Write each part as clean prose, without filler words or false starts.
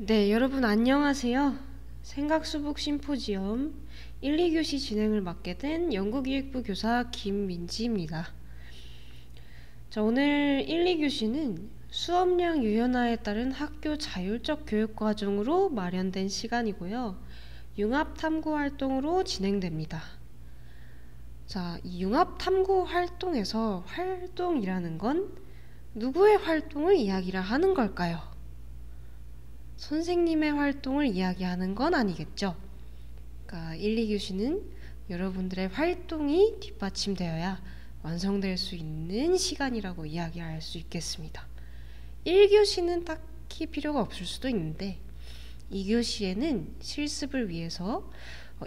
네, 여러분 안녕하세요. 생각수북 심포지엄 1, 2교시 진행을 맡게 된 연구기획부 교사 김민지입니다. 자, 오늘 1, 2교시는 수업량 유연화에 따른 학교 자율적 교육과정으로 마련된 시간이고요. 융합탐구 활동으로 진행됩니다. 자, 이 융합탐구 활동에서 활동이라는 건 누구의 활동을 이야기를 하는 걸까요? 선생님의 활동을 이야기하는 건 아니겠죠. 그러니까 1, 2교시는 여러분들의 활동이 뒷받침되어야 완성될 수 있는 시간이라고 이야기할 수 있겠습니다. 1교시는 딱히 필요가 없을 수도 있는데 2교시에는 실습을 위해서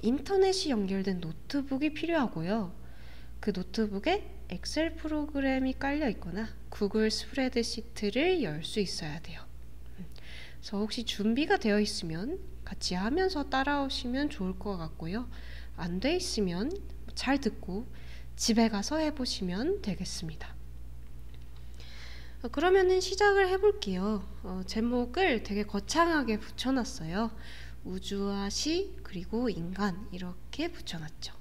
인터넷이 연결된 노트북이 필요하고요. 그 노트북에 엑셀 프로그램이 깔려 있거나 구글 스프레드시트를 열 수 있어야 돼요. 그래서 혹시 준비가 되어 있으면 같이 하면서 따라오시면 좋을 것 같고요. 안 돼 있으면 잘 듣고 집에 가서 해보시면 되겠습니다. 그러면은 시작을 해볼게요. 제목을 되게 거창하게 붙여놨어요. 우주와 시 그리고 인간 이렇게 붙여놨죠.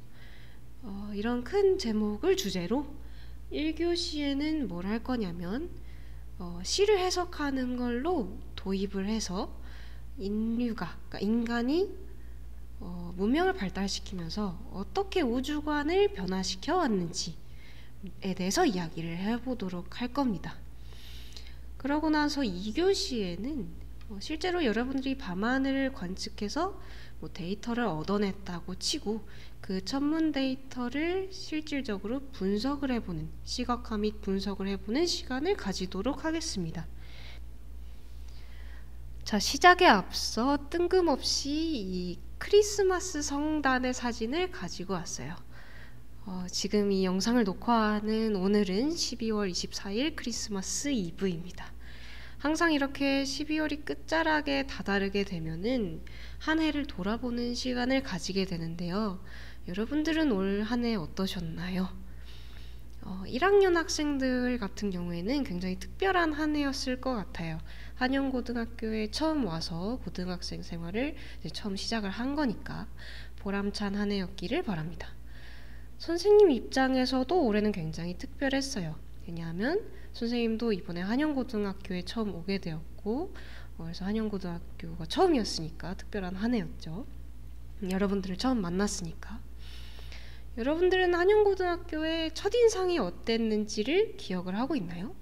이런 큰 제목을 주제로 1교시에는 뭘 할 거냐면 시를 해석하는 걸로 도입을 해서 인류가, 그러니까 인간이 문명을 발달시키면서 어떻게 우주관을 변화시켜 왔는지에 대해서 이야기를 해보도록 할 겁니다. 그러고 나서 2교시에는 실제로 여러분들이 밤하늘을 관측해서 데이터를 얻어냈다고 치고 그 천문 데이터를 실질적으로 분석을 해보는, 시각화 및 분석을 해보는 시간을 가지도록 하겠습니다. 자, 시작에 앞서 뜬금없이 이 크리스마스 성단의 사진을 가지고 왔어요. 지금 이 영상을 녹화하는 오늘은 12월 24일 크리스마스 이브입니다. 항상 이렇게 12월이 끝자락에 다다르게 되면은 한 해를 돌아보는 시간을 가지게 되는데요. 여러분들은 올 한 해 어떠셨나요? 1학년 학생들 같은 경우에는 굉장히 특별한 한 해였을 것 같아요. 한영고등학교에 처음 와서 고등학생 생활을 이제 처음 시작을 한 거니까 보람찬 한 해였기를 바랍니다. 선생님 입장에서도 올해는 굉장히 특별했어요. 왜냐하면 선생님도 이번에 한영고등학교에 처음 오게 되었고 그래서 한영고등학교가 처음이었으니까 특별한 한 해였죠. 여러분들을 처음 만났으니까. 여러분들은 한영고등학교의 첫인상이 어땠는지를 기억을 하고 있나요?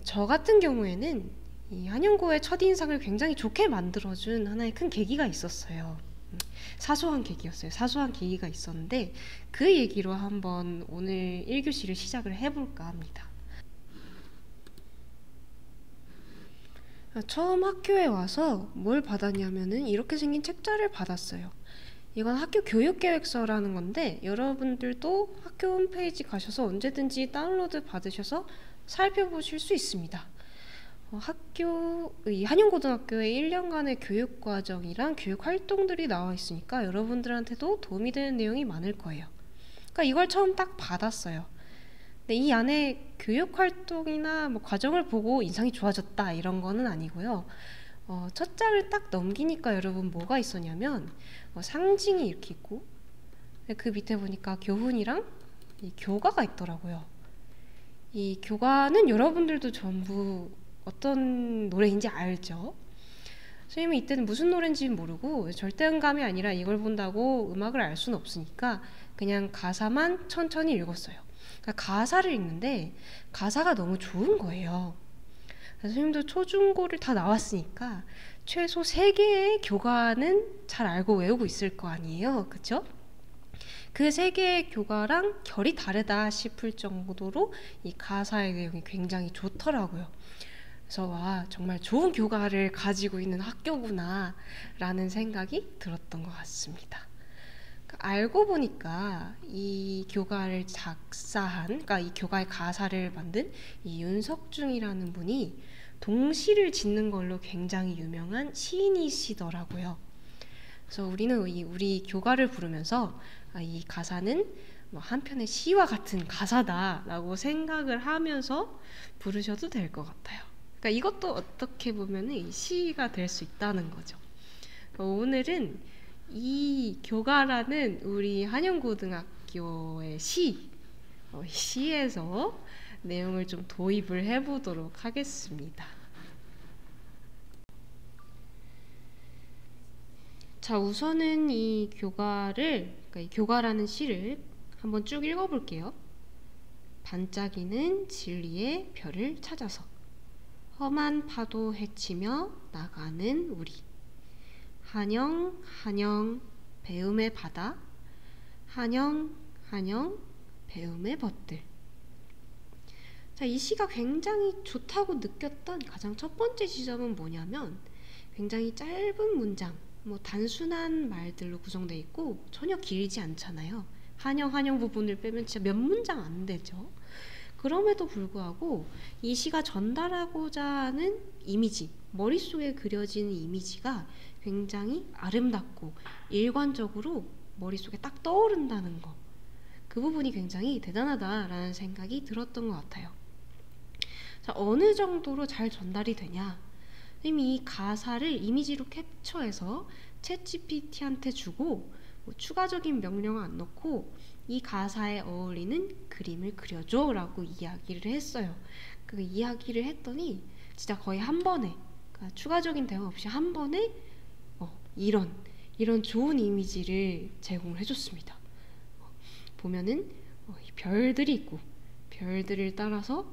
저 같은 경우에는 이 한영고의 첫인상을 굉장히 좋게 만들어준 하나의 큰 계기가 있었어요. 사소한 계기였어요. 사소한 계기가 있었는데 그 얘기로 한번 오늘 1교시를 시작을 해볼까 합니다. 처음 학교에 와서 뭘 받았냐면은 이렇게 생긴 책자를 받았어요. 이건 학교 교육계획서라는 건데 여러분들도 학교 홈페이지 가셔서 언제든지 다운로드 받으셔서 살펴보실 수 있습니다. 이 한영고등학교의 1년간의 교육과정이랑 교육활동들이 나와 있으니까 여러분들한테도 도움이 되는 내용이 많을 거예요. 그러니까 이걸 처음 딱 받았어요. 근데 이 안에 교육활동이나 과정을 보고 인상이 좋아졌다 이런 거는 아니고요. 첫 장을 딱 넘기니까 여러분 뭐가 있었냐면 상징이 이렇게 있고 그 밑에 보니까 교훈이랑 이 교가가 있더라고요. 이 교가는 여러분들도 전부 어떤 노래인지 알죠? 선생님은 이때는 무슨 노래인지 모르고 절대음감이 아니라 이걸 본다고 음악을 알 수는 없으니까 그냥 가사만 천천히 읽었어요. 그러니까 가사를 읽는데 가사가 너무 좋은 거예요. 선생님도 초중고를 다 나왔으니까 최소 3개의 교과는 잘 알고 외우고 있을 거 아니에요. 그쵸? 그 3개의 교과랑 결이 다르다 싶을 정도로 이 가사의 내용이 굉장히 좋더라고요. 그래서 와, 정말 좋은 교과를 가지고 있는 학교구나 라는 생각이 들었던 것 같습니다. 알고 보니까 이 교과를 작사한, 그러니까 이 교과의 가사를 만든 이 윤석중이라는 분이 동시를 짓는 걸로 굉장히 유명한 시인이시더라고요. 그래서 우리는 우리 교과를 부르면서 이 가사는 한편의 시와 같은 가사다라고 생각을 하면서 부르셔도 될 것 같아요. 그러니까 이것도 어떻게 보면 시가 될 수 있다는 거죠. 오늘은 이 교가라는 우리 한영고등학교의 시에서 내용을 좀 도입을 해보도록 하겠습니다. 자, 우선은 이 그러니까 이 교가라는 시를 한번 쭉 읽어볼게요. 반짝이는 진리의 별을 찾아서 험한 파도 헤치며 나가는 우리. 한영 한영 배움의 바다, 한영 한영 배움의 벗들. 자, 이 시가 굉장히 좋다고 느꼈던 가장 첫 번째 지점은 뭐냐면 굉장히 짧은 문장, 단순한 말들로 구성되어 있고 전혀 길지 않잖아요. 한영 부분을 빼면 진짜 몇 문장 안 되죠. 그럼에도 불구하고 이 시가 전달하고자 하는 이미지, 머릿속에 그려지는 이미지가 굉장히 아름답고 일관적으로 머릿속에 딱 떠오른다는 거, 그 부분이 굉장히 대단하다라는 생각이 들었던 것 같아요. 자, 어느 정도로 잘 전달이 되냐? 이미 이 가사를 이미지로 캡처해서 챗GPT한테 주고 추가적인 명령을 안 넣고 이 가사에 어울리는 그림을 그려줘 라고 이야기를 했어요. 그 이야기를 했더니 진짜 거의 한 번에, 그러니까 추가적인 대화 없이 한 번에 이런 좋은 이미지를 제공을 해줬습니다. 보면은 별들이 있고 별들을 따라서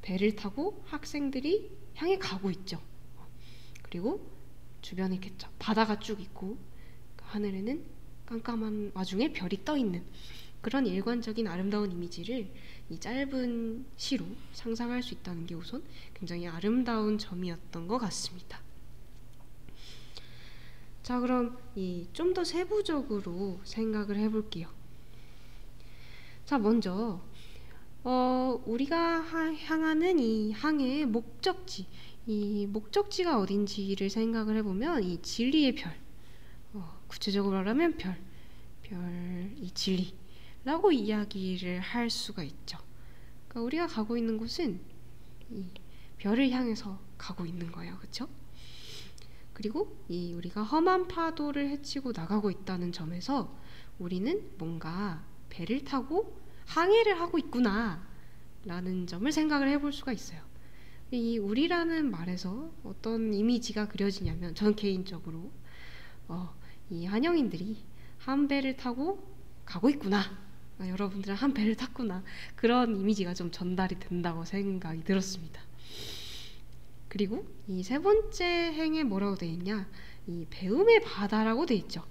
배를 타고 학생들이 향해 가고 있죠. 그리고 주변에 이렇게 바다가 쭉 있고 하늘에는 깜깜한 와중에 별이 떠 있는 그런 일관적인 아름다운 이미지를 이 짧은 시로 상상할 수 있다는 게 우선 굉장히 아름다운 점이었던 것 같습니다. 자, 그럼 좀 더 세부적으로 생각을 해볼게요. 자, 먼저 우리가 향하는 이 항해의 목적지, 이 목적지가 어딘지를 생각을 해보면 이 진리의 별, 구체적으로 말하면 이 진리라고 이야기를 할 수가 있죠. 그러니까 우리가 가고 있는 곳은 이 별을 향해서 가고 있는 거예요, 그렇죠? 그리고 우리가 험한 파도를 헤치고 나가고 있다는 점에서 우리는 뭔가 배를 타고 항해를 하고 있구나 라는 점을 생각을 해볼 수가 있어요. 이 우리라는 말에서 어떤 이미지가 그려지냐면, 저는 개인적으로 이 한영인들이 한 배를 타고 가고 있구나, 여러분들은 한 배를 탔구나, 그런 이미지가 좀 전달이 된다고 생각이 들었습니다. 그리고 이 세 번째 행에 뭐라고 되어 있냐, 이 배움의 바다라고 되어 있죠.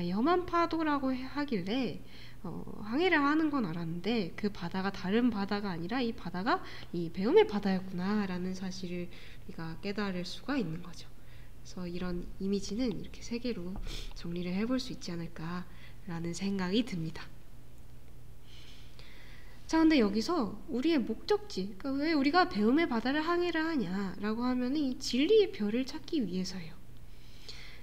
이 험한 파도라고 하길래 항해를 하는 건 알았는데 그 바다가 다른 바다가 아니라 이 바다가 이 배움의 바다였구나 라는 사실을 우리가 깨달을 수가 있는 거죠. 그래서 이런 이미지는 이렇게 세 개로 정리를 해볼 수 있지 않을까 라는 생각이 듭니다. 자, 근데 여기서 우리의 목적지, 그러니까 왜 우리가 배움의 바다를 항해를 하냐라고 하면 이 진리의 별을 찾기 위해서예요.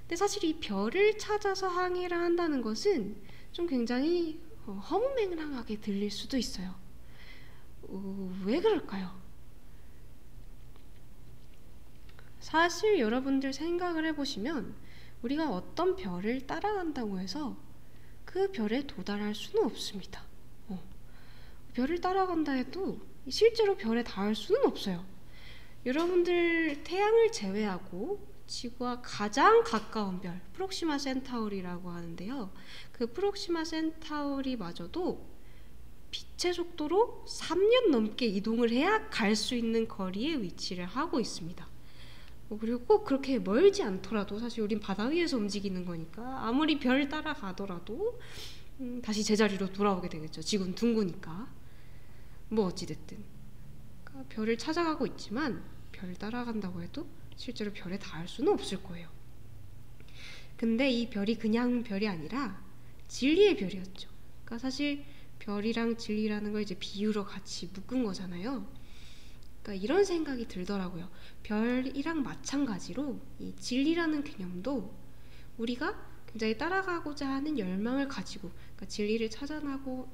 근데 사실 이 별을 찾아서 항해를 한다는 것은 좀 굉장히 허무맹랑하게 들릴 수도 있어요. 왜 그럴까요? 사실 여러분들 생각을 해보시면 우리가 어떤 별을 따라간다고 해서 그 별에 도달할 수는 없습니다. 별을 따라간다 해도 실제로 별에 닿을 수는 없어요. 여러분들 태양을 제외하고 지구와 가장 가까운 별, 프록시마 센타우리라고 하는데요. 그 프록시마 센타우리마저도 빛의 속도로 3년 넘게 이동을 해야 갈 수 있는 거리에 위치를 하고 있습니다. 그리고 꼭 그렇게 멀지 않더라도, 사실 우린 바다 위에서 움직이는 거니까 아무리 별 따라가더라도 다시 제자리로 돌아오게 되겠죠. 지구는 둥그니까. 어찌됐든 그러니까 별을 찾아가고 있지만 별 따라간다고 해도 실제로 별에 닿을 수는 없을 거예요. 근데 이 별이 그냥 별이 아니라 진리의 별이었죠. 그러니까 사실 별이랑 진리라는 걸 이제 비유로 같이 묶은 거잖아요. 그러니까 이런 생각이 들더라고요. 별이랑 마찬가지로 이 진리라는 개념도 우리가 굉장히 따라가고자 하는 열망을 가지고, 그러니까 진리를 찾아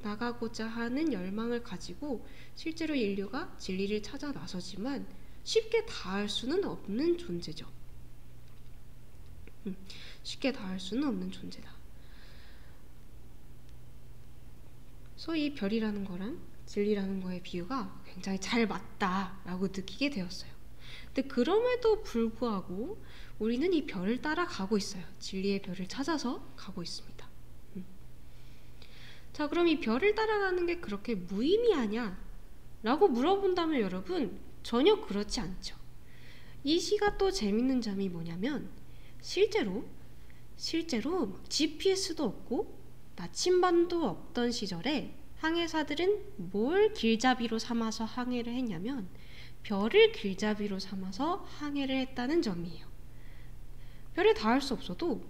나가고자 하는 열망을 가지고 실제로 인류가 진리를 찾아 나서지만 쉽게 닿을 수는 없는 존재죠. 쉽게 닿을 수는 없는 존재다. 그래서 이 별이라는 거랑 진리라는 거의 비유가 굉장히 잘 맞다라고 느끼게 되었어요. 근데 그럼에도 불구하고 우리는 이 별을 따라가고 있어요. 진리의 별을 찾아서 가고 있습니다. 자, 그럼 이 별을 따라가는 게 그렇게 무의미하냐? 라고 물어본다면 여러분, 전혀 그렇지 않죠. 이 시가 또 재밌는 점이 뭐냐면 실제로 GPS도 없고 나침반도 없던 시절에 항해사들은 뭘 길잡이로 삼아서 항해를 했냐면 별을 길잡이로 삼아서 항해를 했다는 점이에요. 별에 닿을 수 없어도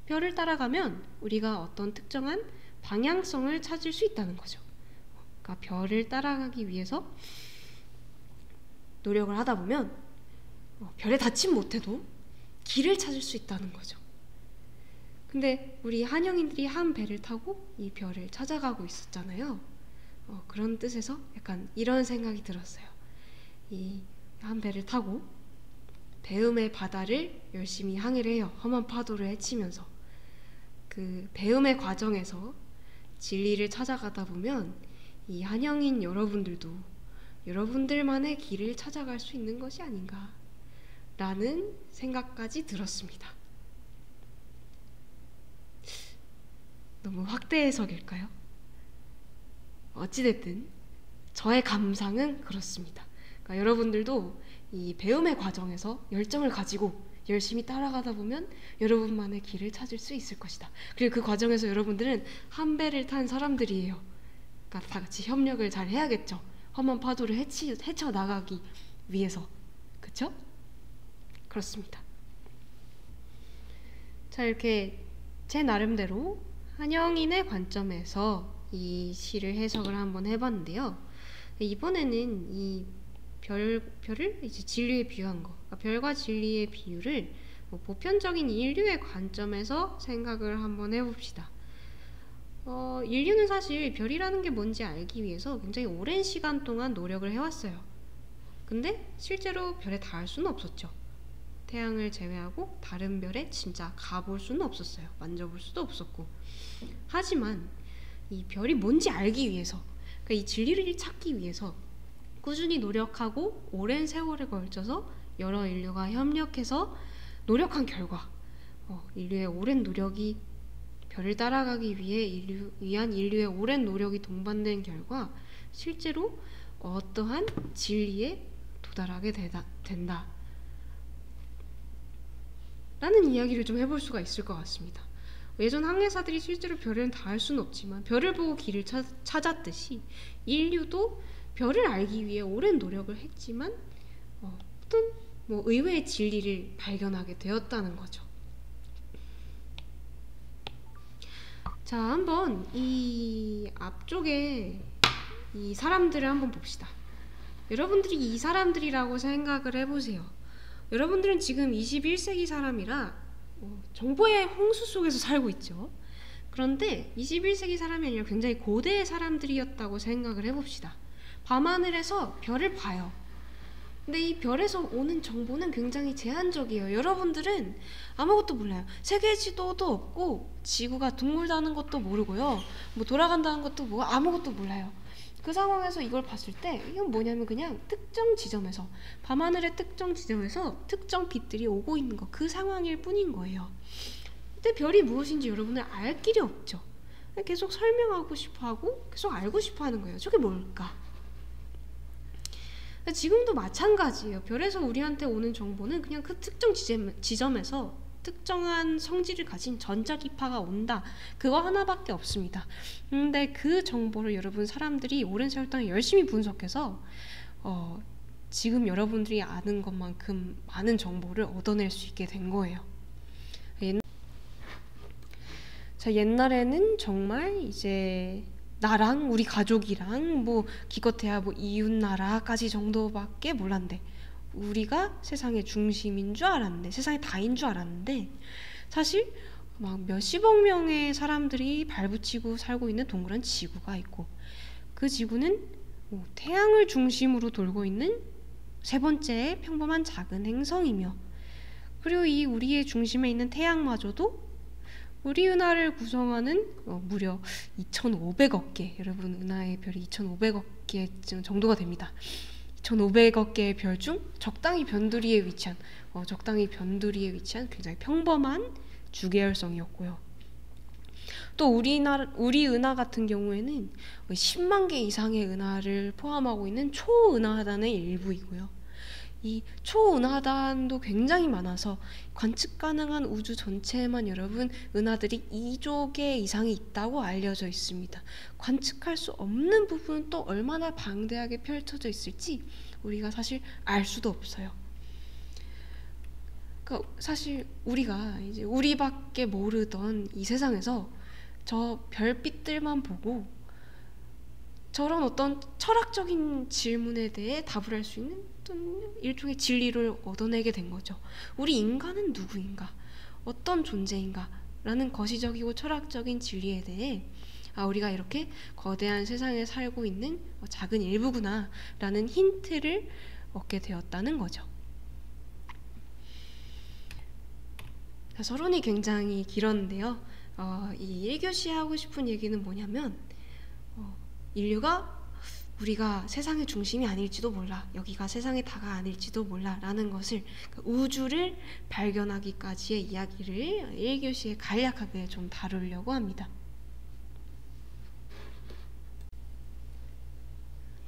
별을 따라가면 우리가 어떤 특정한 방향성을 찾을 수 있다는 거죠. 그러니까 별을 따라가기 위해서 노력을 하다 보면 별에 닿지 못해도 길을 찾을 수 있다는 거죠. 근데 우리 한영인들이 한 배를 타고 이 별을 찾아가고 있었잖아요. 그런 뜻에서 약간 이런 생각이 들었어요. 이 한 배를 타고 배움의 바다를 열심히 항해를 해요. 험한 파도를 헤치면서. 그 배움의 과정에서 진리를 찾아가다 보면 이 한영인 여러분들도 여러분들만의 길을 찾아갈 수 있는 것이 아닌가 라는 생각까지 들었습니다. 너무 확대 해석일까요? 어찌됐든 저의 감상은 그렇습니다. 그러니까 여러분들도 이 배움의 과정에서 열정을 가지고 열심히 따라가다 보면 여러분만의 길을 찾을 수 있을 것이다. 그리고 그 과정에서 여러분들은 한 배를 탄 사람들이에요. 그러니까 다 같이 협력을 잘 해야겠죠. 험한 파도를 헤쳐나가기 위해서. 그쵸? 그렇습니다. 자, 이렇게 제 나름대로 한영인의 관점에서 이 시를 해석을 한번 해봤는데요. 이번에는 이 별을 이제 진리에 비유한 거, 그러니까 별과 진리의 비유를 보편적인 인류의 관점에서 생각을 한번 해봅시다. 인류는 사실 별이라는 게 뭔지 알기 위해서 굉장히 오랜 시간 동안 노력을 해왔어요. 근데 실제로 별에 닿을 수는 없었죠. 태양을 제외하고 다른 별에 진짜 가볼 수는 없었어요. 만져볼 수도 없었고. 하지만 이 별이 뭔지 알기 위해서, 그러니까 이 진리를 찾기 위해서 꾸준히 노력하고 오랜 세월에 걸쳐서 여러 인류가 협력해서 노력한 결과 인류의 오랜 노력이 별을 따라가기 위한 인류의 오랜 노력이 동반된 결과 실제로 어떠한 진리에 도달하게 된다 라는 이야기를 좀 해볼 수가 있을 것 같습니다. 예전 항해사들이 실제로 별에는 닿을 수는 없지만 별을 보고 길을 찾았듯이 인류도 별을 알기 위해 오랜 노력을 했지만 어떤 의외의 진리를 발견하게 되었다는 거죠. 자, 한번 이 앞쪽에 이 사람들을 한번 봅시다. 여러분들이 이 사람들이라고 생각을 해보세요. 여러분들은 지금 21세기 사람이라 정보의 홍수 속에서 살고 있죠. 그런데 21세기 사람이 아니라 굉장히 고대의 사람들이었다고 생각을 해봅시다. 밤하늘에서 별을 봐요. 근데 이 별에서 오는 정보는 굉장히 제한적이에요. 여러분들은 아무것도 몰라요. 세계 지도도 없고 지구가 둥글다는 것도 모르고요. 돌아간다는 것도 아무것도 몰라요. 그 상황에서 이걸 봤을 때 이건 뭐냐면 그냥 특정 지점에서 밤하늘의 특정 지점에서 특정 빛들이 오고 있는 거, 그 상황일 뿐인 거예요. 근데 별이 무엇인지 여러분은 알 길이 없죠. 계속 설명하고 싶어하고 계속 알고 싶어하는 거예요. 저게 뭘까? 지금도 마찬가지예요. 별에서 우리한테 오는 정보는 그냥 그 특정 지점에서 특정한 성질을 가진 전자기파가 온다. 그거 하나밖에 없습니다. 근데 그 정보를 여러분 사람들이 오랜 세월 동안 열심히 분석해서 지금 여러분들이 아는 것만큼 많은 정보를 얻어낼 수 있게 된 거예요. 옛날에는 정말 이제 나랑 우리 가족이랑 기껏해야 이웃 나라까지 정도밖에 몰랐는데 우리가 세상의 중심인 줄 알았는데, 세상의 다인 줄 알았는데 사실 막 몇십억 명의 사람들이 발붙이고 살고 있는 동그란 지구가 있고 그 지구는 태양을 중심으로 돌고 있는 세 번째 평범한 작은 행성이며, 그리고 이 우리의 중심에 있는 태양마저도 우리 은하를 구성하는 무려 2,500억 개, 여러분 은하의 별이 2,500억 개 정도가 됩니다. 2,500억 개의 별 중 적당히 변두리에 위치한 굉장히 평범한 주계열성이었고요. 또 우리 은하 같은 경우에는 10만 개 이상의 은하를 포함하고 있는 초은하단의 일부이고요. 이 초은하단도 굉장히 많아서 관측 가능한 우주 전체에만 여러분 은하들이 2조 개 이상이 있다고 알려져 있습니다. 관측할 수 없는 부분은 또 얼마나 방대하게 펼쳐져 있을지 우리가 사실 알 수도 없어요. 그러니까 사실 우리가 이제 우리밖에 모르던 이 세상에서 저 별빛들만 보고 저런 어떤 철학적인 질문에 대해 답을 할 수 있는 어떤 일종의 진리를 얻어내게 된 거죠. 우리 인간은 누구인가? 어떤 존재인가? 라는 거시적이고 철학적인 진리에 대해 우리가 이렇게 거대한 세상에 살고 있는 작은 일부구나 라는 힌트를 얻게 되었다는 거죠. 서론이 굉장히 길었는데요. 이 1교시에 하고 싶은 얘기는 뭐냐면 인류가 우리가 세상의 중심이 아닐지도 몰라, 여기가 세상의 다가 아닐지도 몰라 라는 것을, 우주를 발견하기까지의 이야기를 1교시에 간략하게 좀 다루려고 합니다.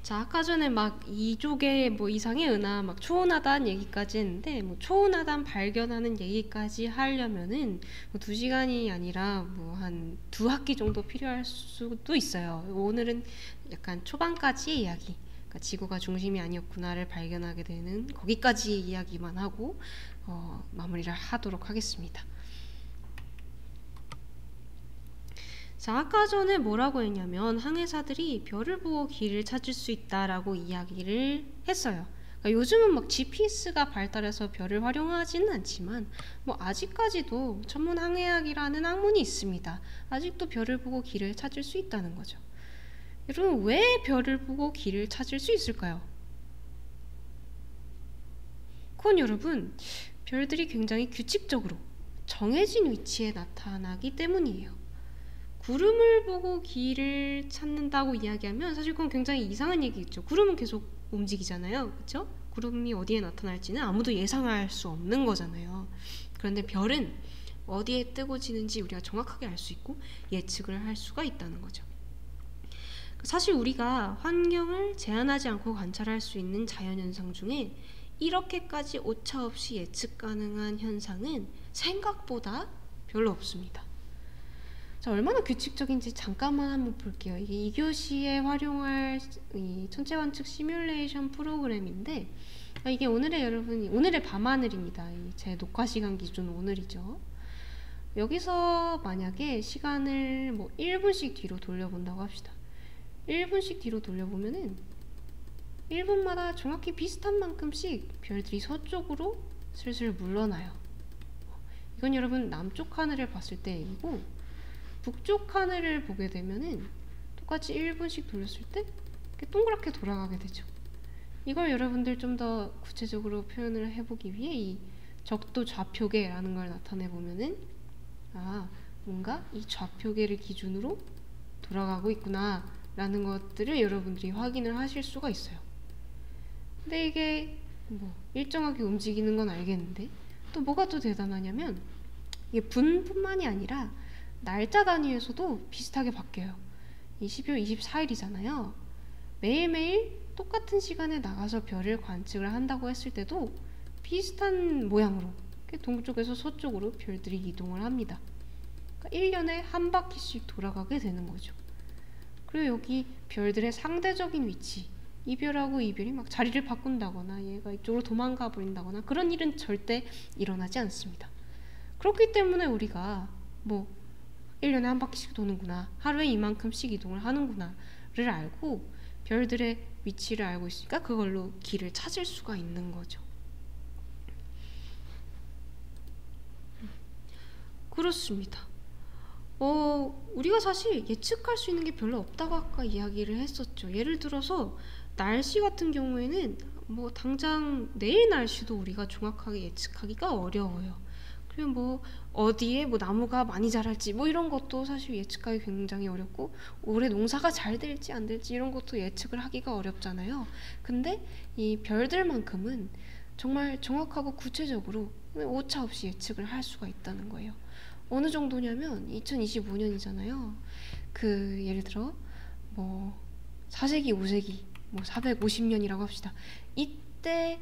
자, 아까 전에 막 2조 개 이상의 은하, 초은하단 얘기까지 했는데, 초은하단 발견하는 얘기까지 하려면은 2시간이 아니라 한 2학기 정도 필요할 수도 있어요. 오늘은 약간 초반까지의 이야기, 그러니까 지구가 중심이 아니었구나를 발견하게 되는 거기까지 이야기만 하고 마무리를 하도록 하겠습니다. 자, 아까 전에 뭐라고 했냐면 항해사들이 별을 보고 길을 찾을 수 있다라고 이야기를 했어요. 그러니까 요즘은 GPS가 발달해서 별을 활용하지는 않지만 아직까지도 천문 항해학이라는 학문이 있습니다. 아직도 별을 보고 길을 찾을 수 있다는 거죠. 여러분, 왜 별을 보고 길을 찾을 수 있을까요? 그건 여러분, 별들이 굉장히 규칙적으로 정해진 위치에 나타나기 때문이에요. 구름을 보고 길을 찾는다고 이야기하면 사실 그건 굉장히 이상한 얘기겠죠. 구름은 계속 움직이잖아요. 그렇죠? 구름이 어디에 나타날지는 아무도 예상할 수 없는 거잖아요. 그런데 별은 어디에 뜨고 지는지 우리가 정확하게 알 수 있고 예측을 할 수가 있다는 거죠. 사실 우리가 환경을 제한하지 않고 관찰할 수 있는 자연현상 중에 이렇게까지 오차없이 예측 가능한 현상은 생각보다 별로 없습니다. 자, 얼마나 규칙적인지 잠깐만 한번 볼게요. 이게 2교시에 활용할 이 천체 관측 시뮬레이션 프로그램인데, 이게 오늘의 밤하늘입니다. 제 녹화 시간 기준 오늘이죠. 여기서 만약에 시간을 1분씩 뒤로 돌려본다고 합시다. 1분씩 뒤로 돌려보면은 1분마다 정확히 비슷한 만큼씩 별들이 서쪽으로 슬슬 물러나요. 이건 여러분 남쪽 하늘을 봤을 때 얘기고, 북쪽 하늘을 보게 되면은 똑같이 1분씩 돌렸을 때 이렇게 동그랗게 돌아가게 되죠. 이걸 여러분들 좀 더 구체적으로 표현을 해보기 위해 이 적도 좌표계라는 걸 나타내 보면은 뭔가 이 좌표계를 기준으로 돌아가고 있구나 라는 것들을 여러분들이 확인을 하실 수가 있어요. 근데 이게 일정하게 움직이는 건 알겠는데 또 뭐가 또 대단하냐면 이게 분뿐만이 아니라 날짜 단위에서도 비슷하게 바뀌어요. 12월 24일이잖아요. 매일매일 똑같은 시간에 나가서 별을 관측을 한다고 했을 때도 비슷한 모양으로 동쪽에서 서쪽으로 별들이 이동을 합니다. 그러니까 1년에 한 바퀴씩 돌아가게 되는 거죠. 그리고 여기 별들의 상대적인 위치, 이 별하고 이 별이 자리를 바꾼다거나 얘가 이쪽으로 도망가 버린다거나 그런 일은 절대 일어나지 않습니다. 그렇기 때문에 우리가 1년에 한 바퀴씩 도는구나, 하루에 이만큼씩 이동을 하는구나를 알고 별들의 위치를 알고 있으니까 그걸로 길을 찾을 수가 있는 거죠. 그렇습니다. 우리가 사실 예측할 수 있는 게 별로 없다고 아까 이야기를 했었죠. 예를 들어서 날씨 같은 경우에는 뭐 당장 내일 날씨도 우리가 정확하게 예측하기가 어려워요. 그리고 뭐 어디에 뭐 나무가 많이 자랄지 뭐 이런 것도 사실 예측하기 굉장히 어렵고, 올해 농사가 잘 될지 안 될지 이런 것도 예측을 하기가 어렵잖아요. 근데 이 별들만큼은 정말 정확하고 구체적으로 오차 없이 예측을 할 수가 있다는 거예요. 어느 정도냐면 2025년이잖아요. 그 예를 들어 뭐 4세기, 5세기, 뭐 450년이라고 합시다. 이때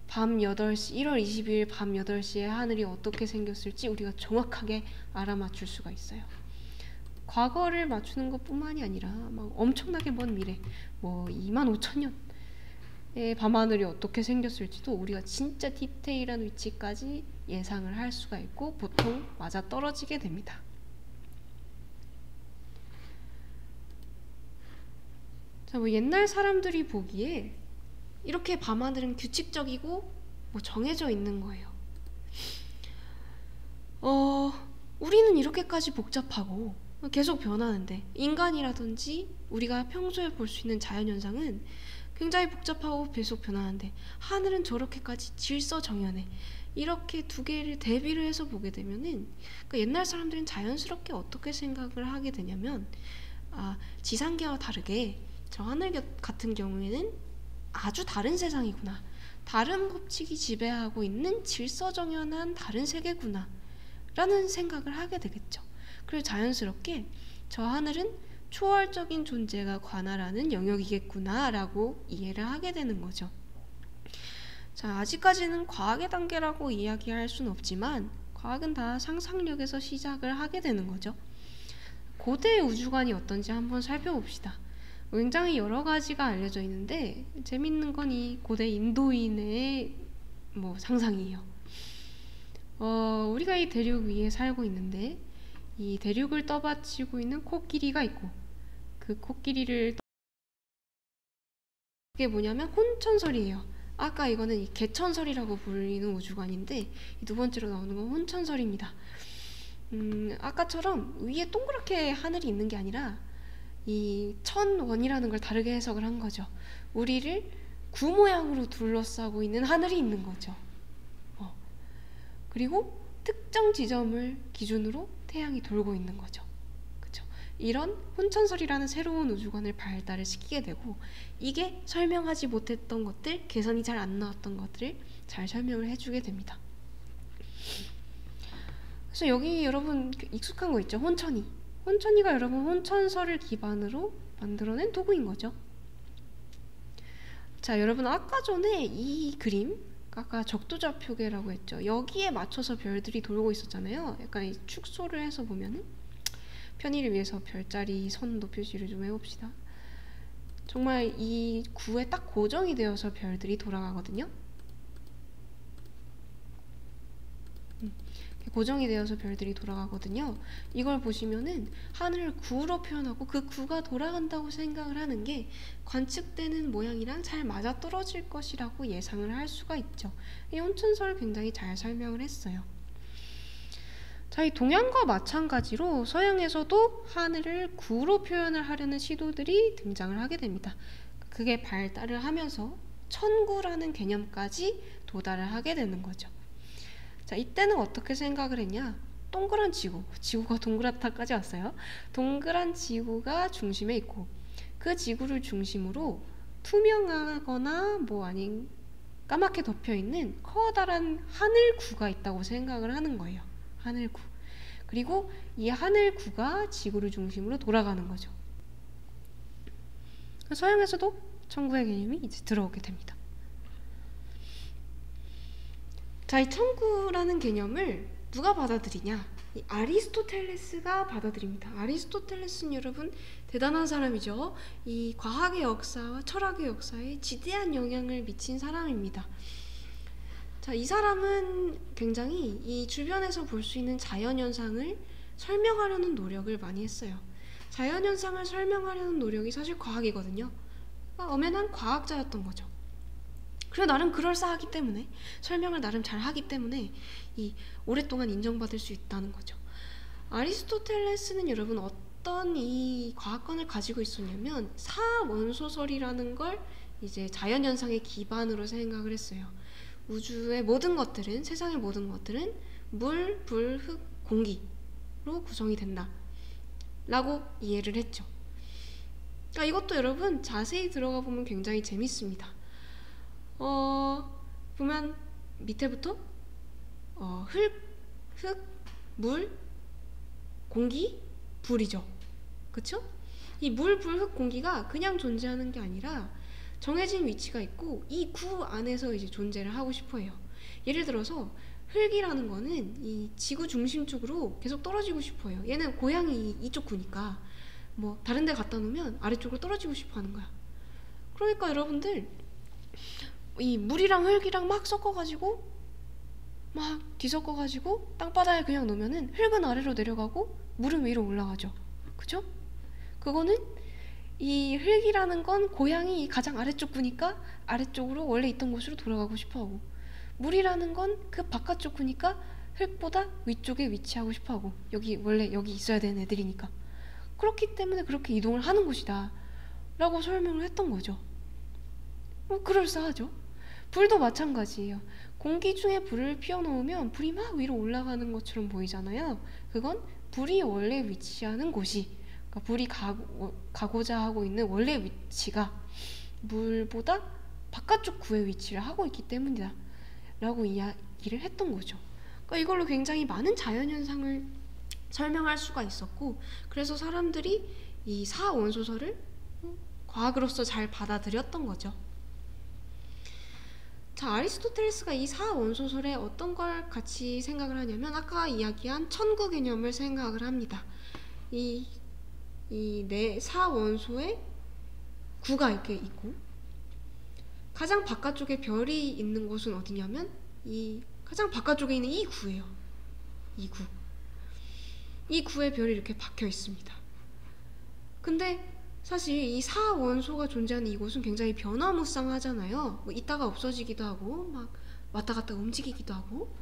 밤 8시, 1월 22일 밤 8시에 하늘이 어떻게 생겼을지 우리가 정확하게 알아맞힐 수가 있어요. 과거를 맞추는 것뿐만이 아니라 막 엄청나게 먼 미래, 뭐 25,000년의 밤하늘이 어떻게 생겼을지도 우리가 진짜 디테일한 위치까지 예상을 할 수가 있고 보통 맞아 떨어지게 됩니다. 자, 뭐 옛날 사람들이 보기에 이렇게 밤하늘은 규칙적이고 뭐 정해져 있는 거예요. 우리는 이렇게까지 복잡하고 계속 변하는데, 인간이라든지 우리가 평소에 볼 수 있는 자연현상은 굉장히 복잡하고 계속 변하는데 하늘은 저렇게까지 질서정연해. 이렇게 두 개를 대비를 해서 보게 되면은, 그러니까 옛날 사람들은 자연스럽게 어떻게 생각을 하게 되냐면, 지상계와 다르게 저 하늘 같은 경우에는 아주 다른 세상이구나, 다른 법칙이 지배하고 있는 질서정연한 다른 세계구나 라는 생각을 하게 되겠죠. 그리고 자연스럽게 저 하늘은 초월적인 존재가 관할하는 영역이겠구나 라고 이해를 하게 되는 거죠. 자, 아직까지는 과학의 단계라고 이야기할 수는 없지만 과학은 다 상상력에서 시작을 하게 되는 거죠. 고대 우주관이 어떤지 한번 살펴봅시다. 굉장히 여러 가지가 알려져 있는데 재밌는 건 이 고대 인도인의 뭐 상상이에요. 우리가 이 대륙 위에 살고 있는데 이 대륙을 떠받치고 있는 코끼리가 있고, 그 코끼리를 그게 뭐냐면 혼천설이에요. 아까 이거는 이 개천설이라고 불리는 우주관인데 이 두 번째로 나오는 건 혼천설입니다. 아까처럼 위에 동그랗게 하늘이 있는 게 아니라 이 천원이라는 걸 다르게 해석을 한 거죠. 우리를 구 모양으로 둘러싸고 있는 하늘이 있는 거죠. 그리고 특정 지점을 기준으로 태양이 돌고 있는 거죠. 그쵸? 이런 혼천설이라는 새로운 우주관을 발달을 시키게 되고, 이게 설명하지 못했던 것들, 계산이 잘 안 나왔던 것들을 잘 설명을 해주게 됩니다. 그래서 여기 여러분 익숙한 거 있죠? 혼천이. 혼천이가 여러분 혼천설을 기반으로 만들어낸 도구인 거죠. 자, 여러분 아까 전에 이 그림, 아까 적도좌표계라고 했죠. 여기에 맞춰서 별들이 돌고 있었잖아요. 약간 이 축소를 해서 보면은 편의를 위해서 별자리 선도 표시를 좀 해봅시다. 정말 이 구에 딱 고정이 되어서 별들이 돌아가거든요. 고정이 되어서 별들이 돌아가거든요. 이걸 보시면은 하늘을 구로 표현하고 그 구가 돌아간다고 생각을 하는 게 관측되는 모양이랑 잘 맞아떨어질 것이라고 예상을 할 수가 있죠. 이 혼천설 굉장히 잘 설명을 했어요. 자, 이 동양과 마찬가지로 서양에서도 하늘을 구로 표현을 하려는 시도들이 등장을 하게 됩니다. 그게 발달을 하면서 천구라는 개념까지 도달을 하게 되는 거죠. 자, 이때는 어떻게 생각을 했냐? 동그란 지구가 동그랗다까지 왔어요. 동그란 지구가 중심에 있고 그 지구를 중심으로 투명하거나 뭐 아닌 까맣게 덮여있는 커다란 하늘구가 있다고 생각을 하는 거예요. 하늘구. 그리고 이 하늘구가 지구를 중심으로 돌아가는 거죠. 서양에서도 천구의 개념이 이제 들어오게 됩니다. 자, 이 천구라는 개념을 누가 받아들이냐? 이 아리스토텔레스가 받아들입니다. 아리스토텔레스는 여러분 대단한 사람이죠. 이 과학의 역사와 철학의 역사에 지대한 영향을 미친 사람입니다. 자, 이 사람은 굉장히 이 주변에서 볼 수 있는 자연현상을 설명하려는 노력을 많이 했어요. 자연현상을 설명하려는 노력이 사실 과학이거든요. 그러니까 엄연한 과학자였던 거죠. 그리고 나름 그럴싸하기 때문에, 설명을 나름 잘 하기 때문에 이 오랫동안 인정받을 수 있다는 거죠. 아리스토텔레스는 여러분 어떤 이 과학관을 가지고 있었냐면 사원소설이라는 걸 이제 자연현상의 기반으로 생각을 했어요. 우주의 모든 것들은, 세상의 모든 것들은 물, 불, 흙, 공기로 구성이 된다 라고 이해를 했죠. 그러니까 이것도 여러분 자세히 들어가 보면 굉장히 재밌습니다. 보면 밑에부터 흙, 물, 공기, 불이죠. 그쵸? 이 물, 불, 흙, 공기가 그냥 존재하는 게 아니라 정해진 위치가 있고 이 구 안에서 이제 존재를 하고 싶어 해요. 예를 들어서 흙이라는 거는 이 지구 중심 쪽으로 계속 떨어지고 싶어 해요. 얘는 고향이 이쪽 구니까 뭐 다른 데 갖다 놓으면 아래쪽으로 떨어지고 싶어 하는 거야. 그러니까 여러분들 이 물이랑 흙이랑 막 섞어가지고 막 뒤섞어가지고 땅바닥에 그냥 놓으면은 흙은 아래로 내려가고 물은 위로 올라가죠. 그죠? 그거는 이 흙이라는 건 고향이 가장 아래쪽 구니까 아래쪽으로 원래 있던 곳으로 돌아가고 싶어하고, 물이라는 건 그 바깥쪽 구니까 흙보다 위쪽에 위치하고 싶어하고, 여기 원래 여기 있어야 되는 애들이니까 그렇기 때문에 그렇게 이동을 하는 곳이다 라고 설명을 했던 거죠. 그럴싸하죠. 불도 마찬가지예요. 공기 중에 불을 피워놓으면 불이 막 위로 올라가는 것처럼 보이잖아요. 그건 불이 원래 위치하는 곳이, 그러니까 불이 가고자 하고 있는 원래 위치가 물보다 바깥쪽 구의 위치를 하고 있기 때문이다 라고 이야기를 했던 거죠. 그러니까 이걸로 굉장히 많은 자연현상을 설명할 수가 있었고, 그래서 사람들이 이 사원소설을 과학으로서 잘 받아들였던 거죠. 자, 아리스토텔레스가 이 사원소설에 어떤 걸 같이 생각을 하냐면 아까 이야기한 천구 개념을 생각을 합니다. 이 네 사원소에 구가 이렇게 있고 가장 바깥쪽에 별이 있는 곳은 어디냐면 이 가장 바깥쪽에 있는 이 구예요. 이 구에 별이 이렇게 박혀 있습니다. 근데 사실 이 사원소가 존재하는 이곳은 굉장히 변화무쌍하잖아요. 뭐 있다가 없어지기도 하고 막 왔다 갔다 움직이기도 하고.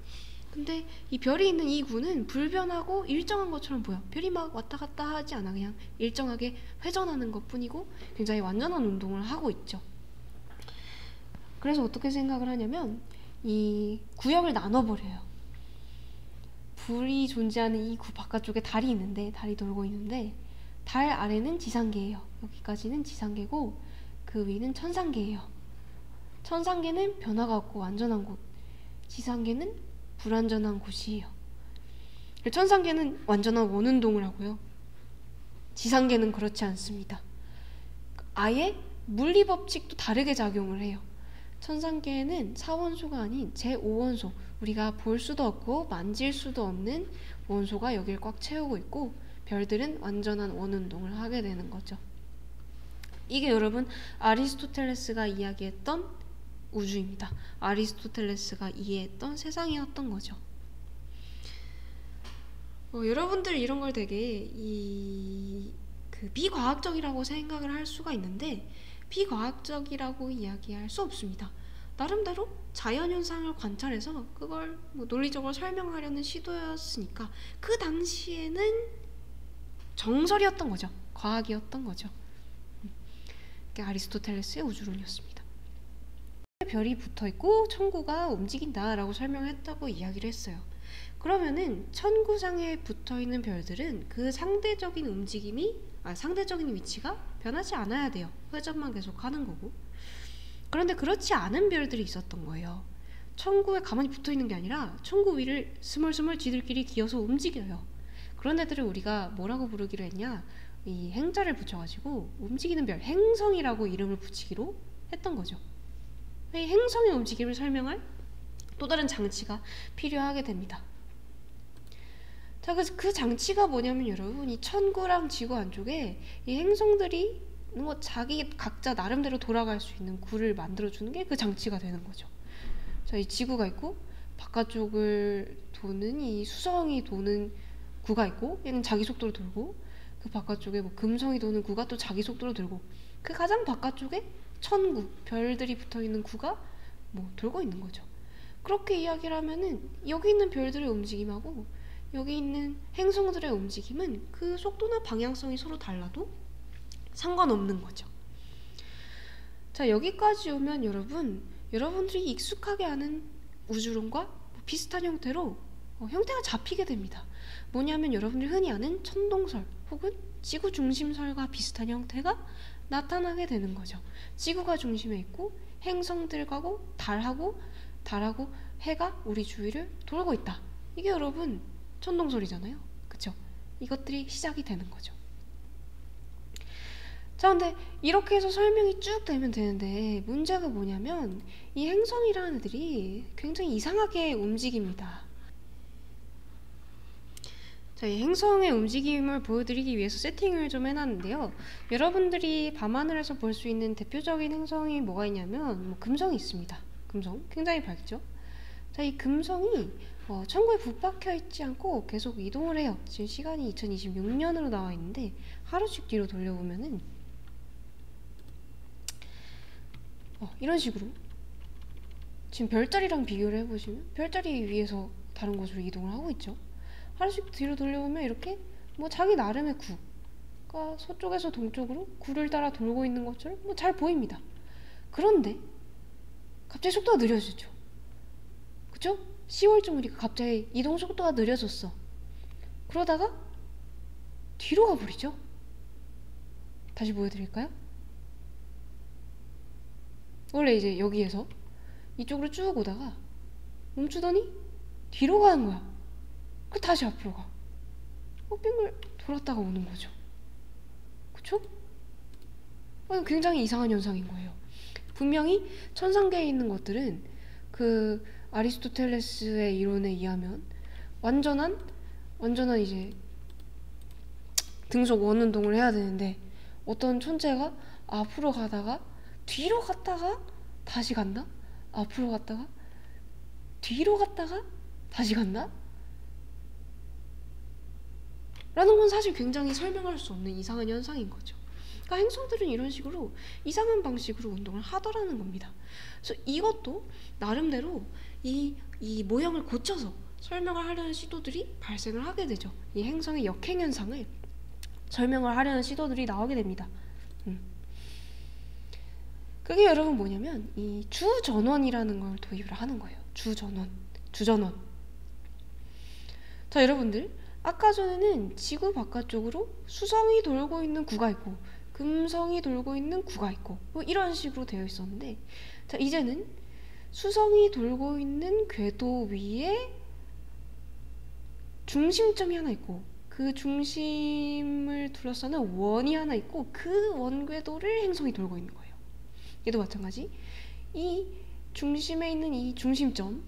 근데 이 별이 있는 이 구는 불변하고 일정한 것처럼 보여. 별이 막 왔다 갔다 하지 않아. 그냥 일정하게 회전하는 것뿐이고 굉장히 완전한 운동을 하고 있죠. 그래서 어떻게 생각을 하냐면 이 구역을 나눠버려요. 불이 존재하는 이 구 바깥쪽에 달이 있는데, 달이 돌고 있는데 달 아래는 지상계예요. 여기까지는 지상계고 그 위는 천상계예요. 천상계는 변화가 없고 완전한 곳, 지상계는 불완전한 곳이에요. 천상계는 완전한 원운동을 하고요. 지상계는 그렇지 않습니다. 아예 물리법칙도 다르게 작용을 해요. 천상계에는 사원소가 아닌 제5원소, 우리가 볼 수도 없고 만질 수도 없는 원소가 여길 꽉 채우고 있고, 별들은 완전한 원운동을 하게 되는 거죠. 이게 여러분 아리스토텔레스가 이야기했던 우주입니다. 아리스토텔레스가 이해했던 세상이었던 거죠. 여러분들 이런 걸 되게 비과학적이라고 생각을 할 수가 있는데 비과학적이라고 이야기할 수 없습니다. 나름대로 자연현상을 관찰해서 그걸 뭐 논리적으로 설명하려는 시도였으니까 그 당시에는 정설이었던 거죠. 과학이었던 거죠. 그게 아리스토텔레스의 우주론이었습니다. 별이 붙어있고 천구가 움직인다 라고 설명했다고 이야기를 했어요. 그러면은 천구상에 붙어있는 별들은 그 상대적인 상대적인 위치가 변하지 않아야 돼요. 회전만 계속 하는 거고. 그런데 그렇지 않은 별들이 있었던 거예요. 천구에 가만히 붙어있는 게 아니라 천구 위를 스멀스멀 지들끼리 기어서 움직여요. 그런 애들을 우리가 뭐라고 부르기로 했냐, 이 행자를 붙여가지고 움직이는 별, 행성이라고 이름을 붙이기로 했던 거죠. 이 행성의 움직임을 설명할 또 다른 장치가 필요하게 됩니다. 자, 그 장치가 뭐냐면 여러분, 이 천구랑 지구 안쪽에 이 행성들이 뭐 자기 각자 나름대로 돌아갈 수 있는 구를 만들어주는 게 그 장치가 되는 거죠. 자, 이 지구가 있고 바깥쪽을 도는 이 수성이 도는 구가 있고, 얘는 자기 속도로 돌고, 그 바깥쪽에 뭐 금성이 도는 구가 또 자기 속도로 돌고, 그 가장 바깥쪽에 천구, 별들이 붙어있는 구가 뭐 돌고 있는 거죠. 그렇게 이야기를 하면은 여기 있는 별들의 움직임하고 여기 있는 행성들의 움직임은 그 속도나 방향성이 서로 달라도 상관없는 거죠. 자, 여기까지 오면 여러분들이 익숙하게 아는 우주론과 비슷한 형태로 형태가 잡히게 됩니다. 뭐냐면 여러분들이 흔히 아는 천동설 혹은 지구 중심설과 비슷한 형태가 나타나게 되는 거죠. 지구가 중심에 있고 행성들하고 달하고 해가 우리 주위를 돌고 있다. 이게 여러분 천동설이잖아요. 그쵸? 이것들이 시작이 되는 거죠. 자, 근데 이렇게 해서 설명이 쭉 되면 되는데 문제가 뭐냐면 이 행성이라는 애들이 굉장히 이상하게 움직입니다. 자, 이 행성의 움직임을 보여드리기 위해서 세팅을 좀 해놨는데요. 여러분들이 밤하늘에서 볼 수 있는 대표적인 행성이 뭐가 있냐면 금성이 있습니다. 금성 굉장히 밝죠. 자, 이 금성이 천구에 붙박혀 있지 않고 계속 이동을 해요. 지금 시간이 2026년으로 나와 있는데 하루씩 뒤로 돌려보면은 이런 식으로 지금 별자리랑 비교를 해보시면 별자리 위에서 다른 곳으로 이동을 하고 있죠. 하루씩 뒤로 돌려보면 이렇게 자기 나름의 구가 서쪽에서 동쪽으로 구를 따라 돌고 있는 것처럼 잘 보입니다. 그런데 갑자기 속도가 느려지죠. 그쵸? 10월쯤 우리가 갑자기 이동 속도가 느려졌어. 그러다가 뒤로 가버리죠. 다시 보여드릴까요? 원래 이제 여기에서 이쪽으로 쭉 오다가 멈추더니 뒤로 가는 거야. 그 다시 앞으로 가. 빙글 돌았다가 오는 거죠. 그쵸? 굉장히 이상한 현상인 거예요. 분명히 천상계에 있는 것들은 그 아리스토텔레스의 이론에 의하면 완전한 이제 등속 원운동을 해야 되는데 어떤 존재가 앞으로 가다가 뒤로 갔다가 다시 간다? 앞으로 갔다가 뒤로 갔다가 다시 간다? 라는 건 사실 굉장히 설명할 수 없는 이상한 현상인 거죠. 그러니까 행성들은 이런 식으로 이상한 방식으로 운동을 하더라는 겁니다. 그래서 이것도 나름대로 이 모형을 고쳐서 설명을 하려는 시도들이 발생을 하게 되죠. 이 행성의 역행 현상을 설명을 하려는 시도들이 나오게 됩니다. 그게 여러분 뭐냐면 이 주전원이라는 걸 도입을 하는 거예요. 주전원. 자, 여러분들 아까 전에는 지구 바깥쪽으로 수성이 돌고 있는 구가 있고 금성이 돌고 있는 구가 있고 이런 식으로 되어 있었는데, 자, 이제는 수성이 돌고 있는 궤도 위에 중심점이 하나 있고 그 중심을 둘러싸는 원이 하나 있고 그 원 궤도를 행성이 돌고 있는 거예요. 얘도 마찬가지. 이 중심에 있는 이 중심점은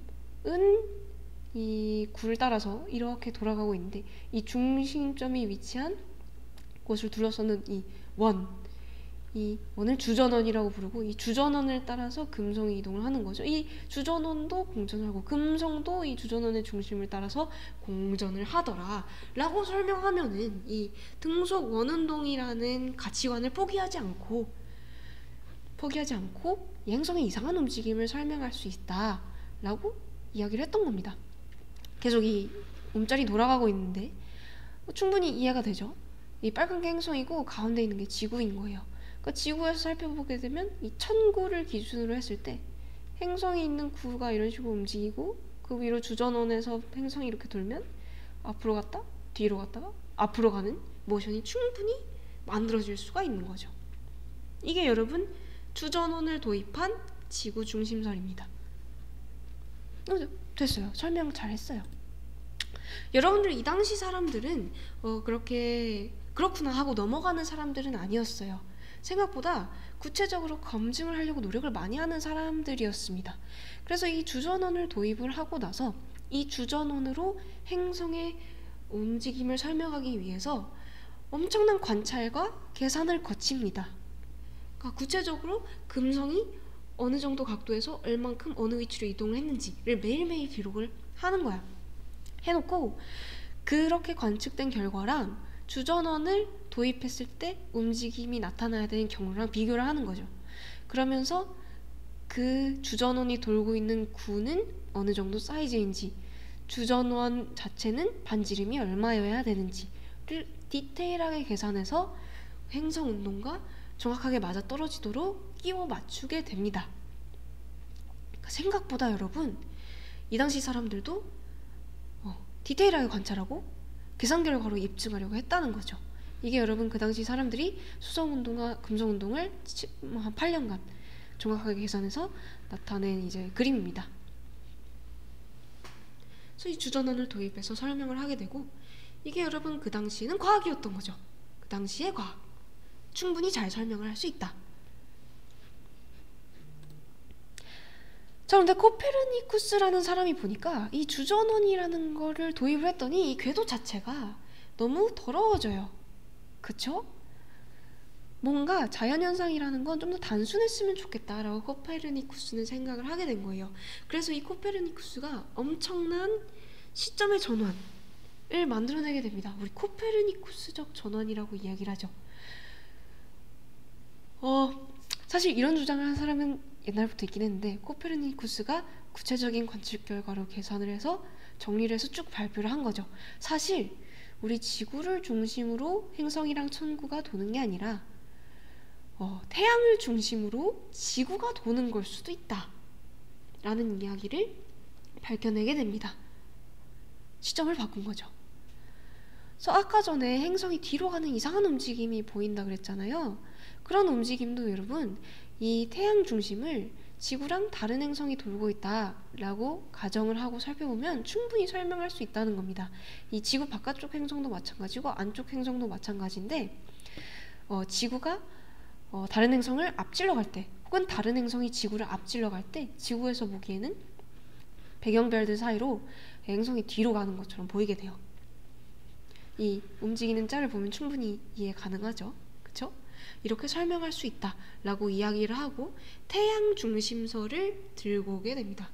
이 구를 따라서 이렇게 돌아가고 있는데 이 중심점이 위치한 곳을 둘러싸는 이 원을 주전원이라고 부르고 이 주전원을 따라서 금성이 이동을 하는 거죠. 이 주전원도 공전을 하고 금성도 이 주전원의 중심을 따라서 공전을 하더라 라고 설명하면은 이 등속 원운동이라는 가치관을 포기하지 않고 이 행성의 이상한 움직임을 설명할 수 있다 라고 이야기를 했던 겁니다. 계속 이 몸자리 돌아가고 있는데 충분히 이해가 되죠? 이 빨간 게 행성이고 가운데 있는 게 지구인 거예요. 그러니까 지구에서 살펴보게 되면 이 천구를 기준으로 했을 때 행성이 있는 구가 이런 식으로 움직이고 그 위로 주전원에서 행성이 이렇게 돌면 앞으로 갔다 뒤로 갔다가 앞으로 가는 모션이 충분히 만들어질 수가 있는 거죠. 이게 여러분 주전원을 도입한 지구 중심설입니다. 됐어요. 설명 잘 했어요. 여러분들 이 당시 사람들은 그렇게 그렇구나 하고 넘어가는 사람들은 아니었어요. 생각보다 구체적으로 검증을 하려고 노력을 많이 하는 사람들이었습니다. 그래서 이 주전원을 도입을 하고 나서 이 주전원으로 행성의 움직임을 설명하기 위해서 엄청난 관찰과 계산을 거칩니다. 그러니까 구체적으로 금성이 어느 정도 각도에서 얼만큼 어느 위치로 이동을 했는지를 매일매일 기록을 하는 거야. 해놓고 그렇게 관측된 결과랑 주전원을 도입했을 때 움직임이 나타나야 되는 경로랑 비교를 하는 거죠. 그러면서 그 주전원이 돌고 있는 구는 어느 정도 사이즈인지, 주전원 자체는 반지름이 얼마여야 되는지를 디테일하게 계산해서 행성 운동과 정확하게 맞아떨어지도록 끼워 맞추게 됩니다. 그러니까 생각보다 여러분 이 당시 사람들도 디테일하게 관찰하고 계산 결과로 입증하려고 했다는 거죠. 이게 여러분 그 당시 사람들이 수성운동과 금성운동을 한 8년간 정확하게 계산해서 나타낸 이제 그림입니다. 그래서 이 주전원을 도입해서 설명을 하게 되고, 이게 여러분 그 당시에는 과학이었던 거죠. 그 당시의 과학. 충분히 잘 설명을 할 수 있다. 자, 그런데 코페르니쿠스라는 사람이 보니까 이 주전원이라는 거를 도입을 했더니 이 궤도 자체가 너무 더러워져요. 그쵸? 뭔가 자연현상이라는 건 좀 더 단순했으면 좋겠다라고 코페르니쿠스는 생각을 하게 된 거예요. 그래서 이 코페르니쿠스가 엄청난 시점의 전환을 만들어내게 됩니다. 우리 코페르니쿠스적 전환이라고 이야기를 하죠. 사실 이런 주장을 한 사람은 옛날부터 있긴 했는데, 코페르니쿠스가 구체적인 관측 결과로 계산을 해서 정리를 해서 쭉 발표를 한 거죠. 사실 우리 지구를 중심으로 행성이랑 천구가 도는 게 아니라 태양을 중심으로 지구가 도는 걸 수도 있다 라는 이야기를 밝혀내게 됩니다. 시점을 바꾼 거죠. 그래서 아까 전에 행성이 뒤로 가는 이상한 움직임이 보인다 그랬잖아요. 그런 움직임도 여러분 이 태양 중심을 지구랑 다른 행성이 돌고 있다라고 가정을 하고 살펴보면 충분히 설명할 수 있다는 겁니다. 이 지구 바깥쪽 행성도 마찬가지고 안쪽 행성도 마찬가지인데, 지구가 다른 행성을 앞질러 갈 때, 혹은 다른 행성이 지구를 앞질러 갈 때 지구에서 보기에는 배경별들 사이로 행성이 뒤로 가는 것처럼 보이게 돼요. 이 움직이는 짤을 보면 충분히 이해 가능하죠. 그쵸? 이렇게 설명할 수 있다라고 이야기를 하고 태양 중심설을 들고 오게 됩니다.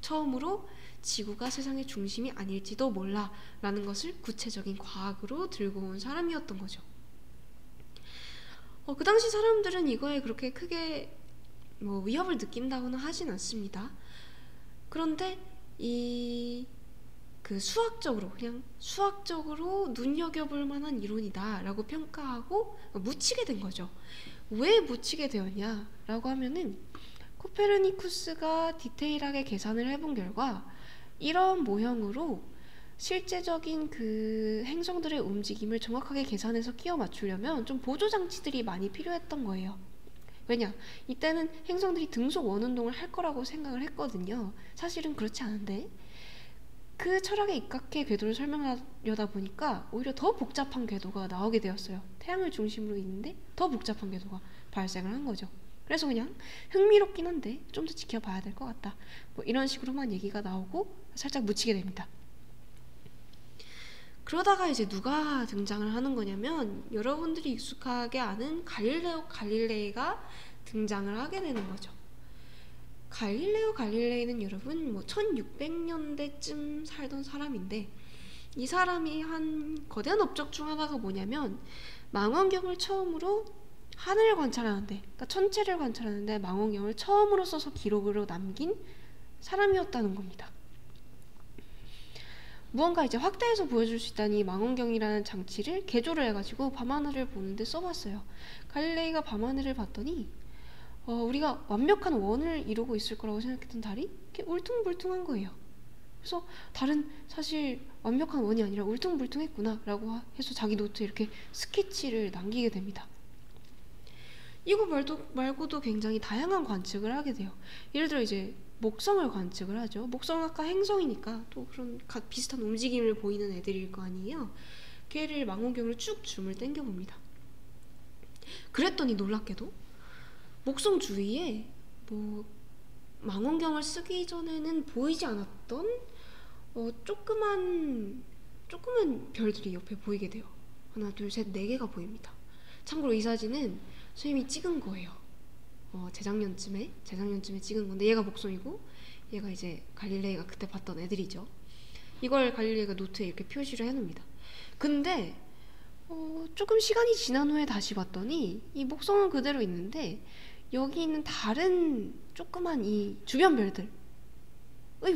처음으로 지구가 세상의 중심이 아닐지도 몰라 라는 것을 구체적인 과학으로 들고 온 사람이었던 거죠. 그 당시 사람들은 이거에 그렇게 크게 위협을 느낀다고는 하진 않습니다. 그런데 그냥 수학적으로 눈여겨볼 만한 이론이다 라고 평가하고 묻히게 된 거죠. 왜 묻히게 되었냐라고 하면은, 코페르니쿠스가 디테일하게 계산을 해본 결과 이런 모형으로 실제적인 그 행성들의 움직임을 정확하게 계산해서 끼워 맞추려면 좀 보조장치들이 많이 필요했던 거예요. 왜냐? 이때는 행성들이 등속 원운동을 할 거라고 생각을 했거든요. 사실은 그렇지 않은데, 그 철학에 입각해 궤도를 설명하려다 보니까 오히려 더 복잡한 궤도가 나오게 되었어요. 태양을 중심으로 있는데 더 복잡한 궤도가 발생을 한 거죠. 그래서 그냥 흥미롭긴 한데 좀 더 지켜봐야 될 것 같다, 이런 식으로만 얘기가 나오고 살짝 묻히게 됩니다. 그러다가 이제 누가 등장을 하는 거냐면, 여러분들이 익숙하게 아는 갈릴레오 갈릴레이가 등장을 하게 되는 거죠. 갈릴레오 갈릴레이는 여러분 1600년대쯤 살던 사람인데, 이 사람이 한 거대한 업적 중 하나가 뭐냐면 망원경을 처음으로 하늘을 관찰하는데, 그러니까 천체를 관찰하는데 망원경을 처음으로 써서 기록으로 남긴 사람이었다는 겁니다. 무언가 이제 확대해서 보여줄 수 있다는 이 망원경이라는 장치를 개조를 해가지고 밤하늘을 보는데 써봤어요. 갈릴레이가 밤하늘을 봤더니 우리가 완벽한 원을 이루고 있을 거라고 생각했던 달이 이렇게 울퉁불퉁한 거예요. 그래서 달은 사실 완벽한 원이 아니라 울퉁불퉁했구나 라고 해서 자기 노트에 이렇게 스케치를 남기게 됩니다. 이거 말고도 굉장히 다양한 관측을 하게 돼요. 예를 들어 이제 목성을 관측을 하죠. 목성은 아까 행성이니까 또 그런 비슷한 움직임을 보이는 애들일 거 아니에요. 걔를 망원경으로 쭉 줌을 당겨봅니다. 그랬더니 놀랍게도 목성 주위에 망원경을 쓰기 전에는 보이지 않았던 조그만 별들이 옆에 보이게 돼요. 하나, 둘, 셋, 4개가 보입니다. 참고로 이 사진은 선생님이 찍은 거예요. 재작년쯤에 찍은 건데, 얘가 목성이고 얘가 이제 갈릴레이가 그때 봤던 애들이죠. 이걸 갈릴레이가 노트에 이렇게 표시를 해놓습니다. 근데 조금 시간이 지난 후에 다시 봤더니 이 목성은 그대로 있는데, 여기 있는 다른 조그만 이 주변 별들의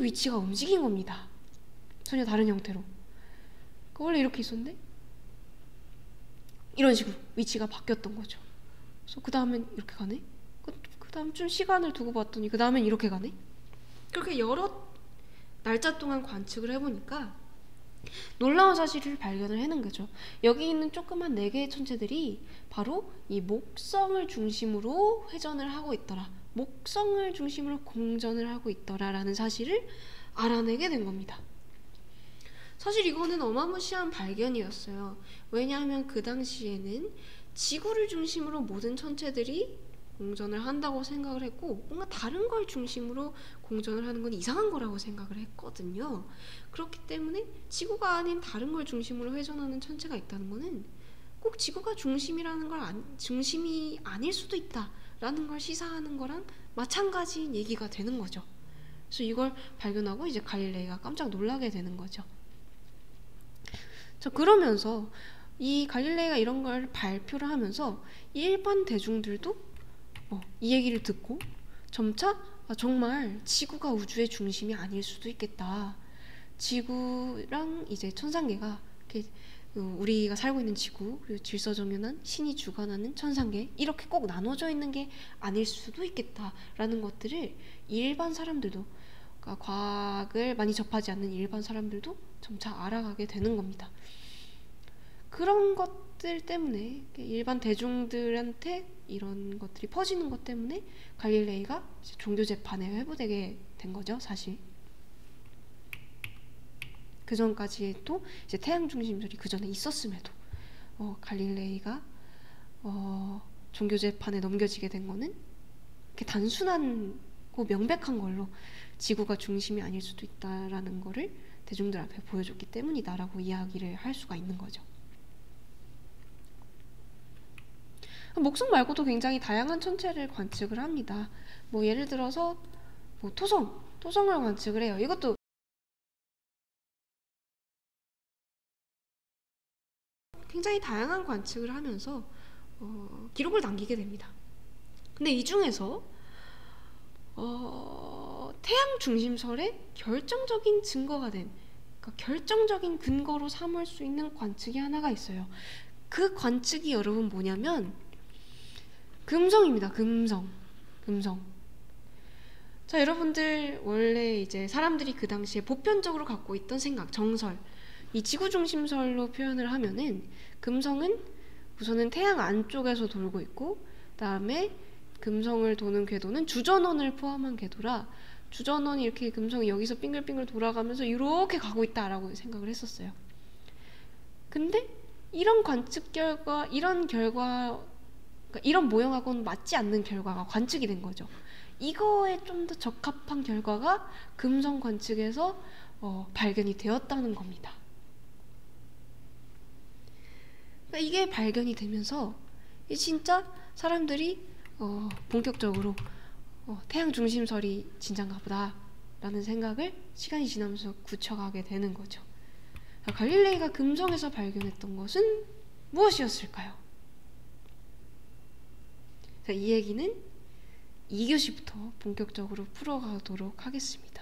위치가 움직인 겁니다. 전혀 다른 형태로. 원래 이렇게 있었는데 이런 식으로 위치가 바뀌었던 거죠. 그래서 그 다음엔 이렇게 가네? 다음 좀 시간을 두고 봤더니 그 다음엔 이렇게 가네. 그렇게 여러 날짜 동안 관측을 해보니까 놀라운 사실을 발견을 해낸 거죠. 여기 있는 조그만 4개의 천체들이 바로 이 목성을 중심으로 회전을 하고 있더라, 목성을 중심으로 공전을 하고 있더라라는 사실을 알아내게 된 겁니다. 사실 이거는 어마무시한 발견이었어요. 왜냐하면 그 당시에는 지구를 중심으로 모든 천체들이 공전을 한다고 생각을 했고, 뭔가 다른 걸 중심으로 공전을 하는 건 이상한 거라고 생각을 했거든요. 그렇기 때문에 지구가 아닌 다른 걸 중심으로 회전하는 천체가 있다는 거는 꼭 지구가 중심이라는 걸 중심이 아닐 수도 있다라는 걸 시사하는 거랑 마찬가지인 얘기가 되는 거죠. 그래서 이걸 발견하고 이제 갈릴레이가 깜짝 놀라게 되는 거죠. 자, 그러면서 이 갈릴레이가 이런 걸 발표를 하면서 일반 대중들도 이 얘기를 듣고 점차 정말 지구가 우주의 중심이 아닐 수도 있겠다. 지구랑 이제 천상계가 이렇게 우리가 살고 있는 지구, 그리고 질서정연한 신이 주관하는 천상계, 이렇게 꼭 나눠져 있는 게 아닐 수도 있겠다라는 것들을 일반 사람들도, 그러니까 과학을 많이 접하지 않는 일반 사람들도 점차 알아가게 되는 겁니다. 그런 것들 때문에, 일반 대중들한테 이런 것들이 퍼지는 것 때문에 갈릴레이가 종교 재판에 회부되게 된 거죠, 사실. 그 전까지도 이제 태양 중심설이 그 전에 있었음에도 갈릴레이가 종교 재판에 넘겨지게 된 거는 이렇게 단순하고 명백한 걸로 지구가 중심이 아닐 수도 있다라는 거를 대중들 앞에 보여줬기 때문이다라고 이야기를 할 수가 있는 거죠. 목성 말고도 굉장히 다양한 천체를 관측을 합니다. 뭐 예를 들어서 토성을 관측을 해요. 이것도 굉장히 다양한 관측을 하면서 기록을 남기게 됩니다. 근데 이 중에서 태양 중심설의 결정적인 증거가 된, 그러니까 결정적인 근거로 삼을 수 있는 관측이 하나가 있어요. 그 관측이 여러분 뭐냐면 금성입니다. 금성. 자, 여러분들 원래 이제 사람들이 그 당시에 보편적으로 갖고 있던 생각, 정설, 이 지구 중심설로 표현을 하면은 금성은 우선은 태양 안쪽에서 돌고 있고, 그다음에 금성을 도는 궤도는 주전원을 포함한 궤도라 주전원이 이렇게 금성이 여기서 빙글빙글 돌아가면서 이렇게 가고 있다라고 생각을 했었어요. 근데 이런 관측 결과, 이런 모형하고는 맞지 않는 결과가 관측이 된 거죠. 이거에 좀 더 적합한 결과가 금성 관측에서 발견이 되었다는 겁니다. 그러니까 이게 발견이 되면서 진짜 사람들이 본격적으로 태양 중심설이 진짠가 보다 라는 생각을 시간이 지나면서 굳혀가게 되는 거죠. 갈릴레이가 금성에서 발견했던 것은 무엇이었을까요? 자, 이 얘기는 2교시부터 본격적으로 풀어가도록 하겠습니다.